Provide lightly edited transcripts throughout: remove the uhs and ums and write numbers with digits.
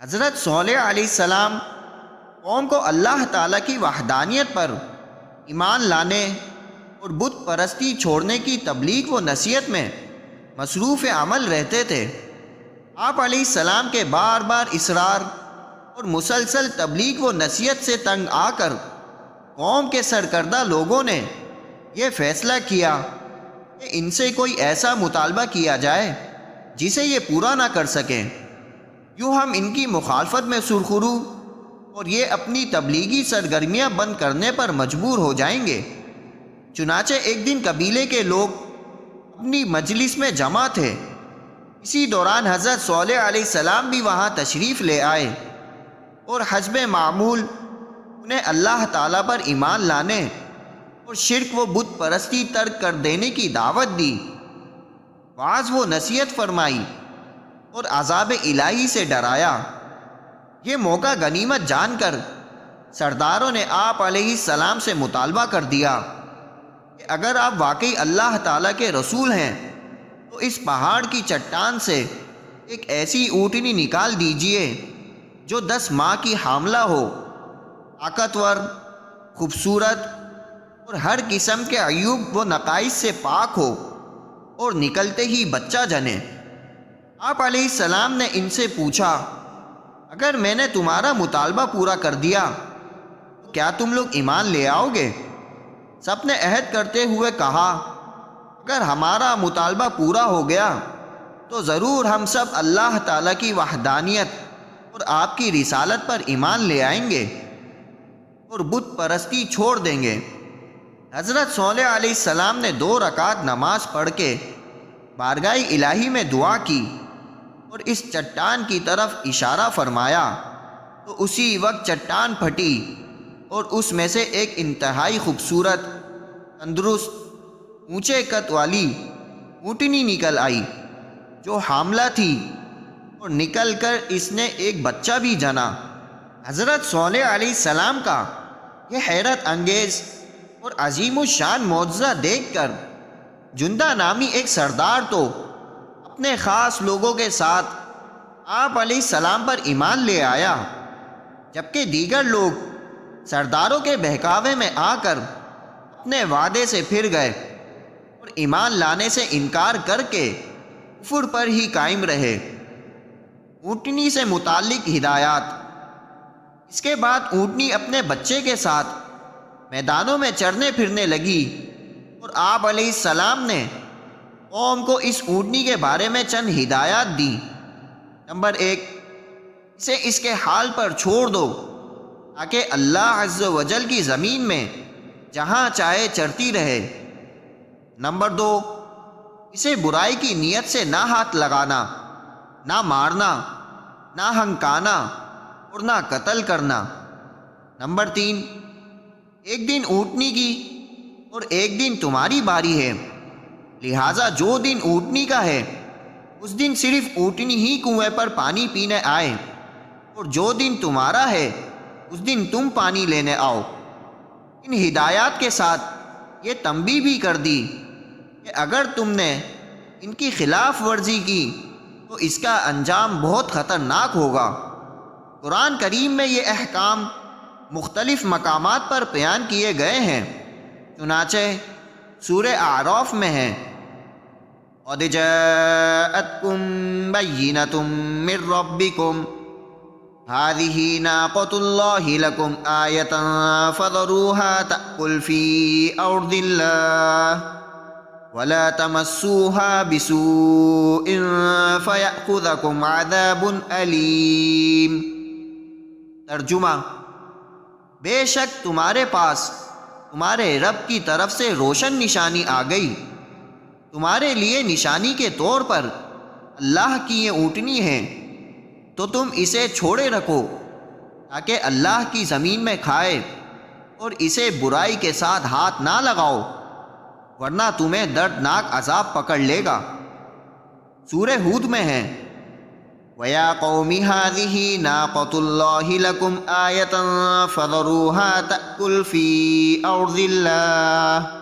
حضرت صالح علیہ السلام قوم کو اللہ تعالیٰ کی وحدانیت پر ایمان لانے اور بت پرستی چھوڑنے کی تبلیغ و نصیحت میں مصروف عمل رہتے تھے۔ آپ علیہ السلام کے بار بار اصرار اور مسلسل تبلیغ و نصیحت سے تنگ آ کر قوم کے سرکردہ لوگوں نے یہ فیصلہ کیا کہ ان سے کوئی ایسا مطالبہ کیا جائے جسے یہ پورا نہ کر سکیں، یوں ہم ان کی مخالفت میں سرخرو اور یہ اپنی تبلیغی سرگرمیاں بند کرنے پر مجبور ہو جائیں گے۔ چنانچہ ایک دن قبیلے کے لوگ اپنی مجلس میں جمع تھے۔ اسی دوران حضرت صالح علیہ السلام بھی وہاں تشریف لے آئے اور حسب معمول انہیں اللہ تعالیٰ پر ایمان لانے اور شرک و بت پرستی ترک کر دینے کی دعوت دی، وعظ و نصیحت فرمائی اور عذاب الہی سے ڈرایا۔ یہ موقع غنیمت جان کر سرداروں نے آپ علیہ السلام سے مطالبہ کر دیا کہ اگر آپ واقعی اللہ تعالیٰ کے رسول ہیں تو اس پہاڑ کی چٹان سے ایک ایسی اونٹنی نکال دیجئے جو 10 ماہ کی حاملہ ہو، طاقتور، خوبصورت اور ہر قسم کے عیوب و نقائص سے پاک ہو اور نکلتے ہی بچہ جنے۔ آپ علیہ السلام نے ان سے پوچھا، اگر میں نے تمہارا مطالبہ پورا کر دیا تو کیا تم لوگ ایمان لے آؤ گے؟ سب نے عہد کرتے ہوئے کہا، اگر ہمارا مطالبہ پورا ہو گیا تو ضرور ہم سب اللہ تعالیٰ کی وحدانیت اور آپ کی رسالت پر ایمان لے آئیں گے اور بت پرستی چھوڑ دیں گے۔ حضرت صالح علیہ السلام نے 2 رکعت نماز پڑھ کے بارگاہ الہی میں دعا کی اور اس چٹان کی طرف اشارہ فرمایا تو اسی وقت چٹان پھٹی اور اس میں سے ایک انتہائی خوبصورت، تندرست، اونچے قد والی اونٹنی نکل آئی جو حاملہ تھی اور نکل کر اس نے ایک بچہ بھی جنا۔ حضرت صالح علیہ السلام کا یہ حیرت انگیز اور عظیم الشان معجزہ دیکھ کر جندہ نامی ایک سردار تو اپنے خاص لوگوں کے ساتھ آپ علیہ السلام پر ایمان لے آیا، جبکہ دیگر لوگ سرداروں کے بہکاوے میں آ کر اپنے وعدے سے پھر گئے اور ایمان لانے سے انکار کر کے کفر پر ہی قائم رہے۔ اونٹنی سے متعلق ہدایات۔ اس کے بعد اونٹنی اپنے بچے کے ساتھ میدانوں میں چرنے پھرنے لگی اور آپ علیہ السلام نے قوم کو اس اونٹنی کے بارے میں چند ہدایات دی۔ نمبر 1، اسے اس کے حال پر چھوڑ دو تاکہ اللہ عز و جل کی زمین میں جہاں چاہے چرتی رہے۔ نمبر 2، اسے برائی کی نیت سے نہ ہاتھ لگانا، نہ مارنا، نہ ہنکانا اور نہ قتل کرنا۔ نمبر 3، ایک دن اونٹنی کی اور ایک دن تمہاری باری ہے، لہٰذا جو دن اونٹنی کا ہے اس دن صرف اونٹنی ہی کنویں پر پانی پینے آئے، اور جو دن تمہارا ہے اس دن تم پانی لینے آؤ۔ ان ہدایات کے ساتھ یہ تنبیہ بھی کر دی کہ اگر تم نے ان کی خلاف ورزی کی تو اس کا انجام بہت خطرناک ہوگا۔ قرآن کریم میں یہ احکام مختلف مقامات پر بیان کیے گئے ہیں، چنانچہ سورہ اعراف میں ہے، قَدْ جَاءَتْكُمْ بَيِّنَةٌ مِّن رَّبِّكُمْ هَٰذِهِ نَاقَةُ اللَّهِ لَكُمْ آيَةً فَذَرُوهَا تَأْكُلْ فِي أَرْضِ اللَّهِ وَلَا تَمَسُّوهَا بِسُوءٍ فَيَأْخُذَكُمْ عَذَابٌ أَلِيمٌ۔ ترجمہ، بے شک تمہارے پاس تمہارے رب کی طرف سے روشن نشانی آ گئی، تمہارے لیے نشانی کے طور پر اللہ کی یہ اونٹنی ہے، تو تم اسے چھوڑے رکھو تاکہ اللہ کی زمین میں کھائے، اور اسے برائی کے ساتھ ہاتھ نہ لگاؤ ورنہ تمہیں دردناک عذاب پکڑ لے گا۔ سورہ ہود میں ہے، وَيَا قَوْمِ هَٰذِهِ نَاقَةُ اللَّهِ لَكُمْ آيَةً فَذَرُوهَا تَأْكُلْ فِي أَرْضِ اللَّهِ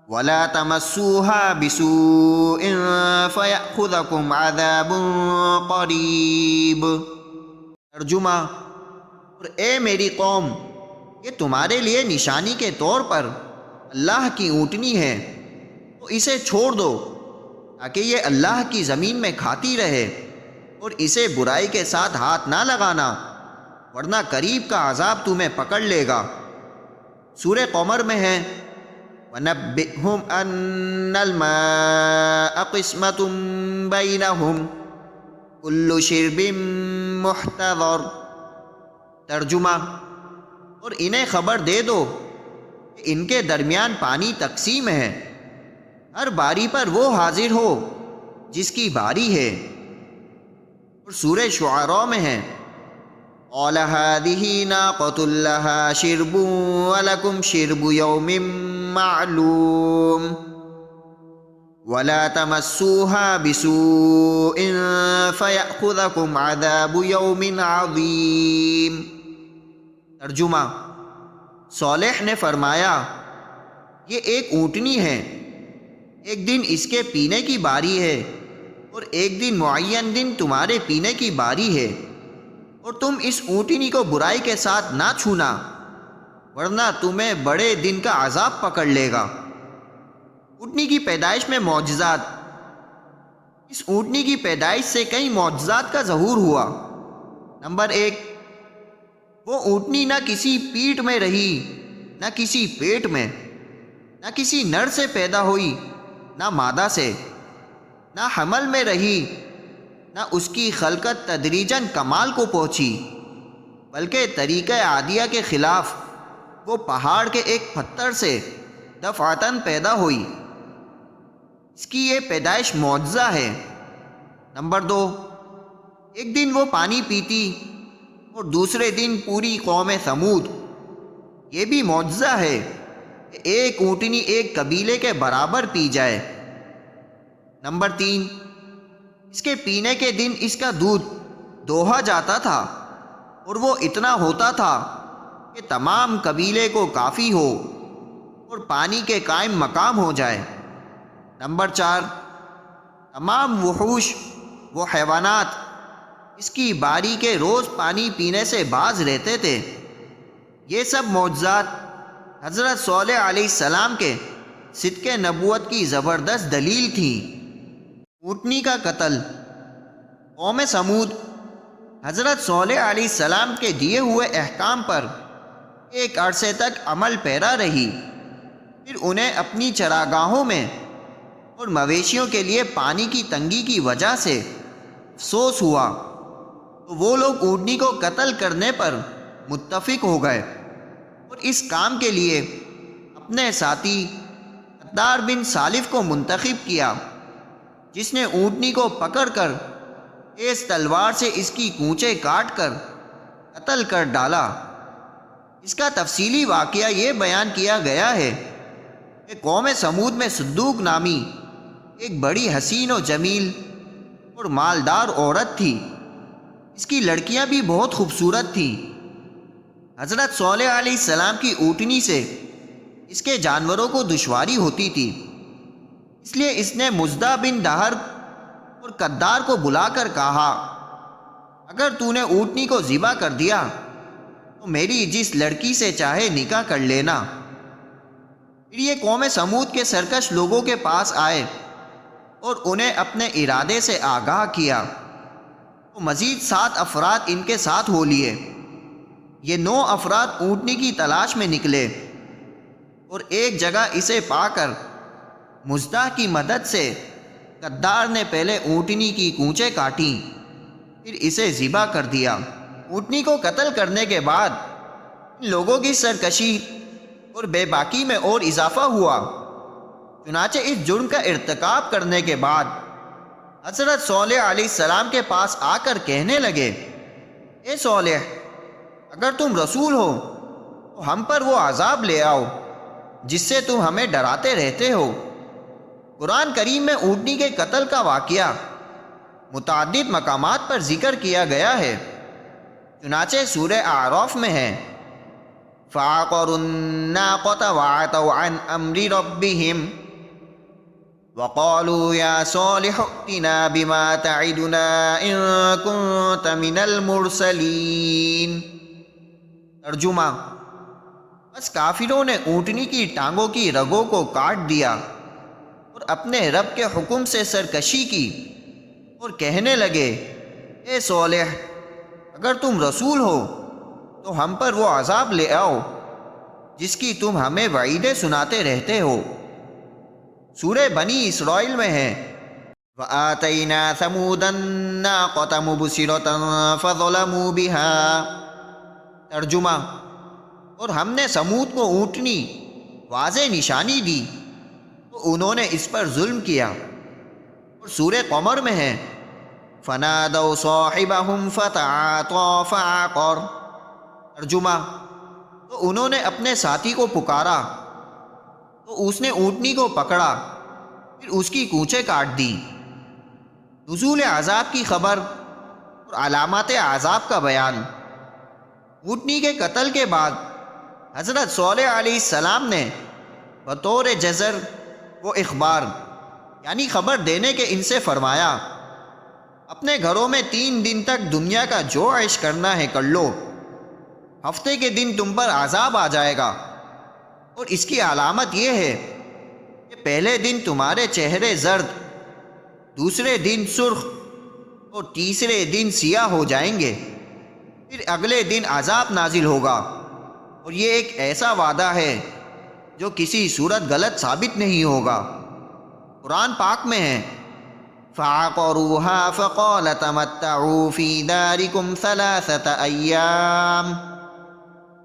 وَلَا تَمَسُّوهَا بِسُوءٍ فَيَأْخُذَكُمْ عَذَابٌ قَرِيبٌ۔ ترجمہ: اور اے میری قوم، یہ تمہارے لیے نشانی کے طور پر اللہ کی اونٹنی ہے، تو اسے چھوڑ دو تاکہ یہ اللہ کی زمین میں کھاتی رہے، اور اسے برائی کے ساتھ ہاتھ نہ لگانا ورنہ قریب کا عذاب تمہیں پکڑ لے گا۔ سورہ قمر میں ہے وَنَبِّئْهُمْ أَنَّ الْمَاءَ قِسْمَةٌ بَيْنَهُمْ كُلُّ شِرْبٍ مُحْتَضَرٌ۔ ترجمہ: اور انہیں خبر دے دو کہ ان کے درمیان پانی تقسیم ہے، ہر باری پر وہ حاضر ہو جس کی باری ہے۔ اور سورہ شعراء میں ہے قَالَ هَٰذِهِ نَاقَةٌ لَهَا شِرْبٌ وَلَكُمْ شِرْبُ يَوْمٍ مَّعْلُومٍ وَلَا تَمَسُّوهَا بِسُوءٍ فَيَأْخُذَكُمْ عَذَابُ يَوْمٍ عَظِيمٍ۔ ترجمہ: صالح نے فرمایا، یہ ایک اونٹنی ہے، ایک دن اس کے پینے کی باری ہے اور ایک دن معین دن تمہارے پینے کی باری ہے، اور تم اس اونٹنی کو برائی کے ساتھ نہ چھونا ورنہ تمہیں بڑے دن کا عذاب پکڑ لے گا۔ اونٹنی کی پیدائش میں معجزات۔ اس اونٹنی کی پیدائش سے کئی معجزات کا ظہور ہوا۔ نمبر 1، وہ اونٹنی نہ کسی پیٹ میں رہی، نہ کسی پیٹ میں، نہ کسی نر سے پیدا ہوئی، نہ مادہ سے، نہ حمل میں رہی، نہ اس کی خلقت تدریجاً کمال کو پہنچی، بلکہ طریقہ عادیہ کے خلاف وہ پہاڑ کے ایک پتھر سے دفعتاً پیدا ہوئی۔ اس کی یہ پیدائش معجزہ ہے۔ نمبر 2، ایک دن وہ پانی پیتی اور دوسرے دن پوری قوم سمود۔ یہ بھی معجزہ ہے کہ ایک اونٹنی ایک قبیلے کے برابر پی جائے۔ نمبر 3، اس کے پینے کے دن اس کا دودھ دوہا جاتا تھا اور وہ اتنا ہوتا تھا کہ تمام قبیلے کو کافی ہو اور پانی کے قائم مقام ہو جائے۔ نمبر 4، تمام وحوش و حیوانات اس کی باری کے روز پانی پینے سے باز رہتے تھے۔ یہ سب معجزات حضرت صالح علیہ السلام کے صدق نبوت کی زبردست دلیل تھی۔ اونٹنی کا قتل۔ قوم سمود حضرت صالح علیہ السلام کے دیے ہوئے احکام پر ایک عرصے تک عمل پیرا رہی، پھر انہیں اپنی چراگاہوں میں اور مویشیوں کے لیے پانی کی تنگی کی وجہ سے افسوس ہوا، تو وہ لوگ اونٹنی کو قتل کرنے پر متفق ہو گئے اور اس کام کے لیے اپنے ساتھی قدار بن سالف کو منتخب کیا، جس نے اونٹنی کو پکڑ کر تیز تلوار سے اس کی کونچیں کاٹ کر قتل کر ڈالا۔ اس کا تفصیلی واقعہ یہ بیان کیا گیا ہے کہ قوم سمود میں صدوق نامی ایک بڑی حسین و جمیل اور مالدار عورت تھی۔ اس کی لڑکیاں بھی بہت خوبصورت تھیں۔ حضرت صالح علیہ السلام کی اونٹنی سے اس کے جانوروں کو دشواری ہوتی تھی، اس لیے اس نے مزدہ بن دہر اور قدار کو بلا کر کہا، اگر تو نے اونٹنی کو ذبح کر دیا تو میری جس لڑکی سے چاہے نکاح کر لینا۔ پھر یہ قوم سمود کے سرکش لوگوں کے پاس آئے اور انہیں اپنے ارادے سے آگاہ کیا، تو مزید 7 افراد ان کے ساتھ ہو لیے۔ یہ 9 افراد اونٹنی کی تلاش میں نکلے اور ایک جگہ اسے پا کر مزدہ کی مدد سے قدار نے پہلے اونٹنی کی کونچیں کاٹیں، پھر اسے ذبح کر دیا۔ اونٹنی کو قتل کرنے کے بعد ان لوگوں کی سرکشی اور بے باکی میں اور اضافہ ہوا۔ چنانچہ اس جرم کا ارتکاب کرنے کے بعد حضرت صالح علیہ السلام کے پاس آ کر کہنے لگے، اے صالح، اگر تم رسول ہو تو ہم پر وہ عذاب لے آؤ جس سے تم ہمیں ڈراتے رہتے ہو۔ قرآن کریم میں اونٹنی کے قتل کا واقعہ متعدد مقامات پر ذکر کیا گیا ہے۔ چنانچہ سورہ اعراف میں ہے فَعَقَرُوا النَّاقَةَ وَعَتَوْا عَنْ أَمْرِ رَبِّهِمْ وقالوا یا صالح ائتنا بما تعدنا ان كنت من المرسلین۔ ترجمہ: بس کافروں نے اونٹنی کی ٹانگوں کی رگوں کو کاٹ دیا اور اپنے رب کے حکم سے سرکشی کی اور کہنے لگے، اے صالح، اگر تم رسول ہو تو ہم پر وہ عذاب لے آؤ جس کی تم ہمیں وعیدیں سناتے رہتے ہو۔ سورہ بنی اسرائیل میں ہے، وَآتَيْنَا ثَمُودَ النَّاقَةَ مُبْصِرَةً فَظَلَمُوا بِهَا۔ ترجمہ: اور ہم نے سمود کو اونٹنی واضح نشانی دی تو انہوں نے اس پر ظلم کیا۔ اور سورہ قمر میں ہے، فَنَادَوْا صَاحِبَهُمْ فَتَعَاطَىٰ فَعَقَرَ۔ ترجمہ: تو انہوں نے اپنے ساتھی کو پکارا تو اس نے اونٹنی کو پکڑا، پھر اس کی کونچیں کاٹ دی۔ نزول عذاب کی خبر اور علامات عذاب کا بیان۔ اونٹنی کے قتل کے بعد حضرت صالح علیہ السلام نے بطور جزر و اخبار یعنی خبر دینے کے ان سے فرمایا، اپنے گھروں میں 3 دن تک دنیا کا جو عیش کرنا ہے کر لو، ہفتے کے دن تم پر عذاب آ جائے گا، اور اس کی علامت یہ ہے کہ پہلے دن تمہارے چہرے زرد، دوسرے دن سرخ اور تیسرے دن سیاہ ہو جائیں گے، پھر اگلے دن عذاب نازل ہوگا، اور یہ ایک ایسا وعدہ ہے جو کسی صورت غلط ثابت نہیں ہوگا۔ قرآن پاک میں ہے، فَعَقَرُوهَا فَقَالَ تَمَتَّعُوا فِي دَارِكُمْ 3 أَيَّامٍ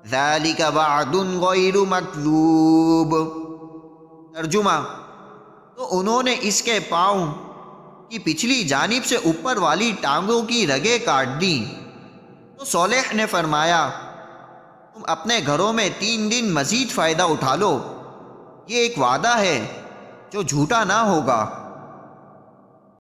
ذَلِكَ وَعْدٌ غَيْرُ مَكْذُوبٍ۔ ترجمہ: تو انہوں نے اس کے پاؤں کی پچھلی جانب سے اوپر والی ٹانگوں کی رگیں کاٹ دیں، تو صالح نے فرمایا، تم اپنے گھروں میں 3 دن مزید فائدہ اٹھا لو، یہ ایک وعدہ ہے جو جھوٹا نہ ہوگا۔